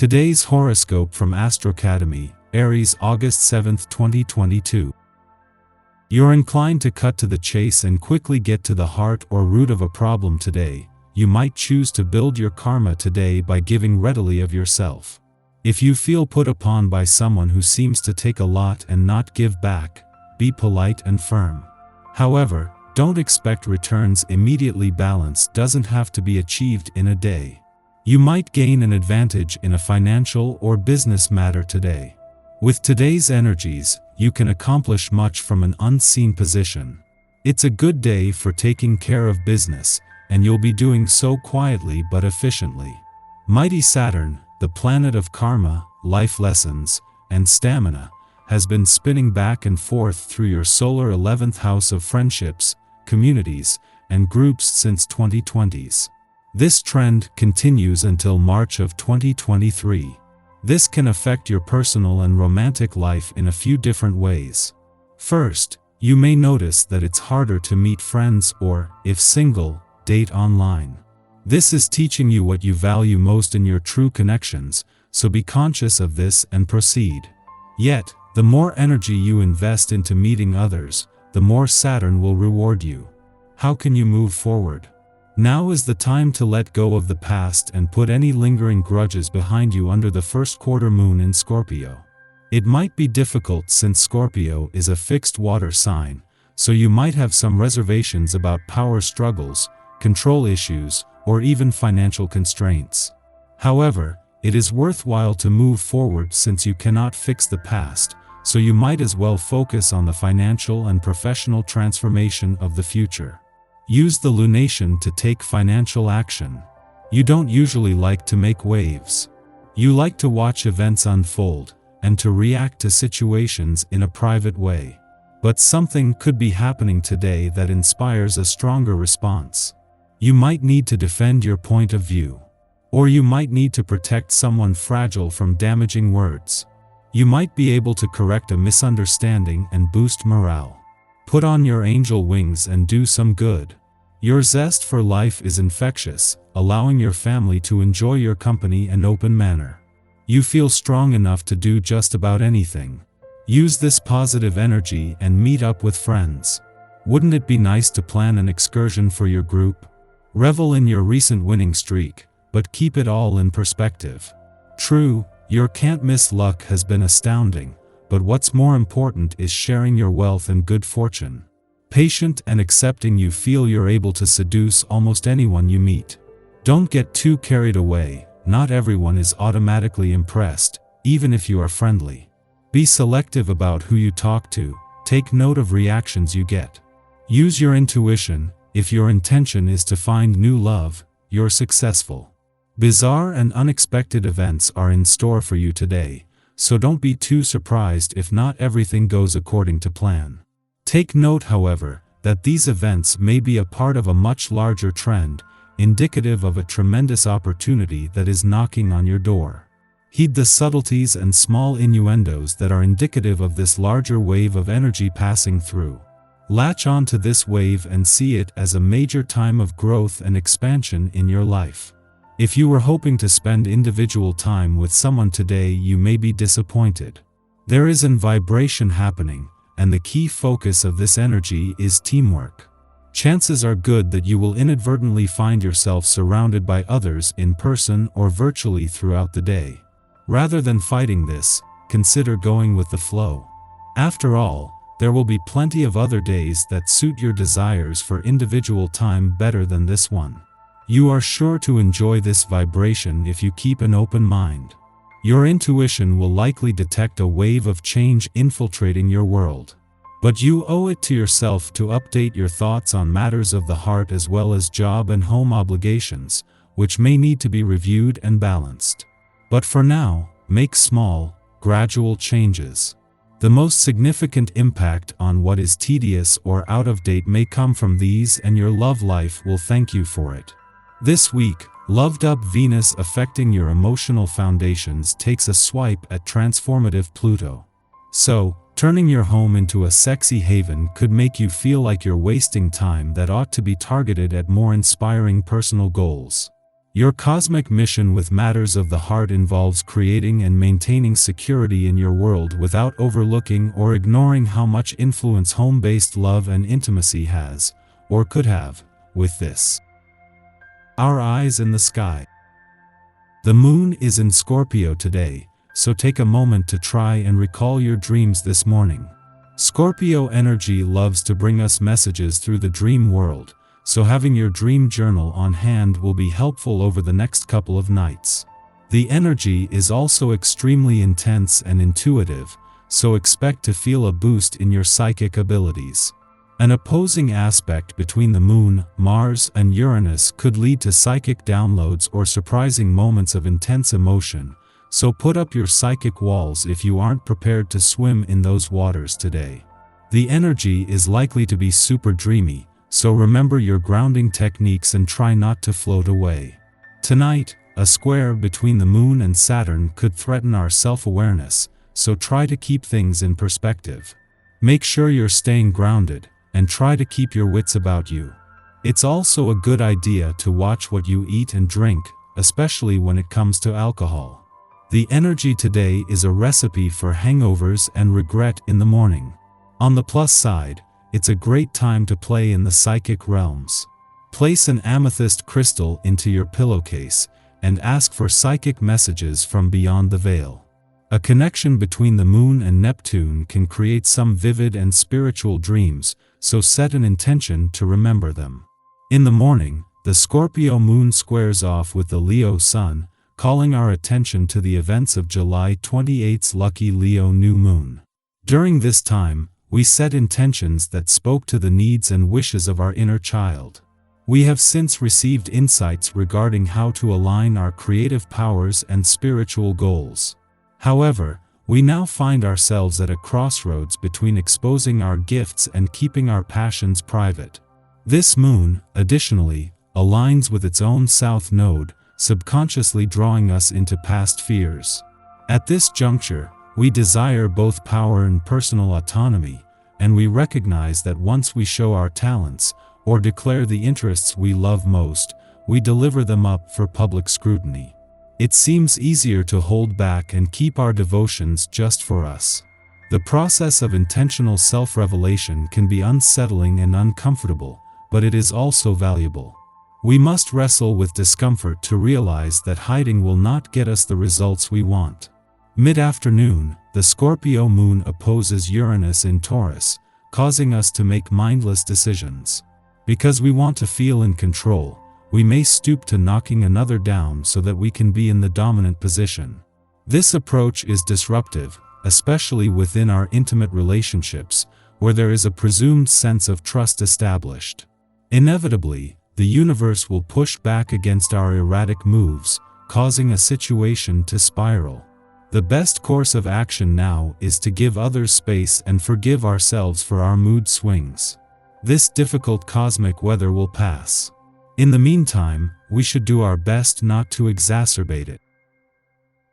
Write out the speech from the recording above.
Today's horoscope from Astrocademy, Aries, August 7, 2022. You're inclined to cut to the chase and quickly get to the heart or root of a problem today. You might choose to build your karma today by giving readily of yourself. If you feel put upon by someone who seems to take a lot and not give back, be polite and firm. However, don't expect returns immediately. Balance doesn't have to be achieved in a day. You might gain an advantage in a financial or business matter today. With today's energies, you can accomplish much from an unseen position. It's a good day for taking care of business, and you'll be doing so quietly but efficiently. Mighty Saturn, the planet of karma, life lessons, and stamina, has been spinning back and forth through your solar 11th house of friendships, communities, and groups since 2020s. This trend continues until March of 2023. This can affect your personal and romantic life in a few different ways. First, you may notice that it's harder to meet friends or, if single, date online. This is teaching you what you value most in your true connections, so be conscious of this and proceed. Yet, the more energy you invest into meeting others, the more Saturn will reward you. How can you move forward? Now is the time to let go of the past and put any lingering grudges behind you under the first quarter moon in Scorpio. It might be difficult since Scorpio is a fixed water sign, so you might have some reservations about power struggles, control issues, or even financial constraints. However, it is worthwhile to move forward since you cannot fix the past, so you might as well focus on the financial and professional transformation of the future. Use the lunation to take financial action. You don't usually like to make waves. You like to watch events unfold, and to react to situations in a private way. But something could be happening today that inspires a stronger response. You might need to defend your point of view. Or you might need to protect someone fragile from damaging words. You might be able to correct a misunderstanding and boost morale. Put on your angel wings and do some good. Your zest for life is infectious, allowing your family to enjoy your company in open manner. You feel strong enough to do just about anything. Use this positive energy and meet up with friends. Wouldn't it be nice to plan an excursion for your group? Revel in your recent winning streak, but keep it all in perspective. True, your can't-miss luck has been astounding, but what's more important is sharing your wealth and good fortune. Patient and accepting, you feel you're able to seduce almost anyone you meet. Don't get too carried away. Not everyone is automatically impressed, even if you are friendly. Be selective about who you talk to. Take note of reactions you get. Use your intuition. If your intention is to find new love, you're successful. Bizarre and unexpected events are in store for you today, so don't be too surprised if not everything goes according to plan. Take note, however, that these events may be a part of a much larger trend, indicative of a tremendous opportunity that is knocking on your door. Heed the subtleties and small innuendos that are indicative of this larger wave of energy passing through. Latch on to this wave and see it as a major time of growth and expansion in your life. If you were hoping to spend individual time with someone today, you may be disappointed. There is an vibration happening, and the key focus of this energy is teamwork. Chances are good that you will inadvertently find yourself surrounded by others in person or virtually throughout the day. Rather than fighting this, consider going with the flow. After all, there will be plenty of other days that suit your desires for individual time better than this one. You are sure to enjoy this vibration if you keep an open mind. Your intuition will likely detect a wave of change infiltrating your world. But you owe it to yourself to update your thoughts on matters of the heart as well as job and home obligations, which may need to be reviewed and balanced. But for now, make small, gradual changes. The most significant impact on what is tedious or out of date may come from these, and your love life will thank you for it. This week, loved-up Venus affecting your emotional foundations takes a swipe at transformative Pluto. So, turning your home into a sexy haven could make you feel like you're wasting time that ought to be targeted at more inspiring personal goals. Your cosmic mission with matters of the heart involves creating and maintaining security in your world without overlooking or ignoring how much influence home-based love and intimacy has, or could have, with this. Our eyes in the sky. The moon is in Scorpio today, so take a moment to try and recall your dreams this morning. Scorpio energy loves to bring us messages through the dream world, so having your dream journal on hand will be helpful over the next couple of nights. The energy is also extremely intense and intuitive, so expect to feel a boost in your psychic abilities. An opposing aspect between the Moon, Mars, and Uranus could lead to psychic downloads or surprising moments of intense emotion, so put up your psychic walls if you aren't prepared to swim in those waters today. The energy is likely to be super dreamy, so remember your grounding techniques and try not to float away. Tonight, a square between the Moon and Saturn could threaten our self-awareness, so try to keep things in perspective. Make sure you're staying grounded, and try to keep your wits about you. It's also a good idea to watch what you eat and drink, especially when it comes to alcohol. The energy today is a recipe for hangovers and regret in the morning. On the plus side, it's a great time to play in the psychic realms. Place an amethyst crystal into your pillowcase and ask for psychic messages from beyond the veil. A connection between the Moon and Neptune can create some vivid and spiritual dreams, so set an intention to remember them. In the morning, the Scorpio Moon squares off with the Leo Sun, calling our attention to the events of July 28's lucky Leo new moon. During this time, we set intentions that spoke to the needs and wishes of our inner child. We have since received insights regarding how to align our creative powers and spiritual goals. However, we now find ourselves at a crossroads between exposing our gifts and keeping our passions private. This moon, additionally, aligns with its own south node, subconsciously drawing us into past fears. At this juncture, we desire both power and personal autonomy, and we recognize that once we show our talents, or declare the interests we love most, we deliver them up for public scrutiny. It seems easier to hold back and keep our devotions just for us. The process of intentional self-revelation can be unsettling and uncomfortable, but it is also valuable. We must wrestle with discomfort to realize that hiding will not get us the results we want. Mid-afternoon, the Scorpio moon opposes Uranus in Taurus, causing us to make mindless decisions. Because we want to feel in control, we may stoop to knocking another down so that we can be in the dominant position. This approach is disruptive, especially within our intimate relationships, where there is a presumed sense of trust established. Inevitably, the universe will push back against our erratic moves, causing a situation to spiral. The best course of action now is to give others space and forgive ourselves for our mood swings. This difficult cosmic weather will pass. In the meantime, we should do our best not to exacerbate it.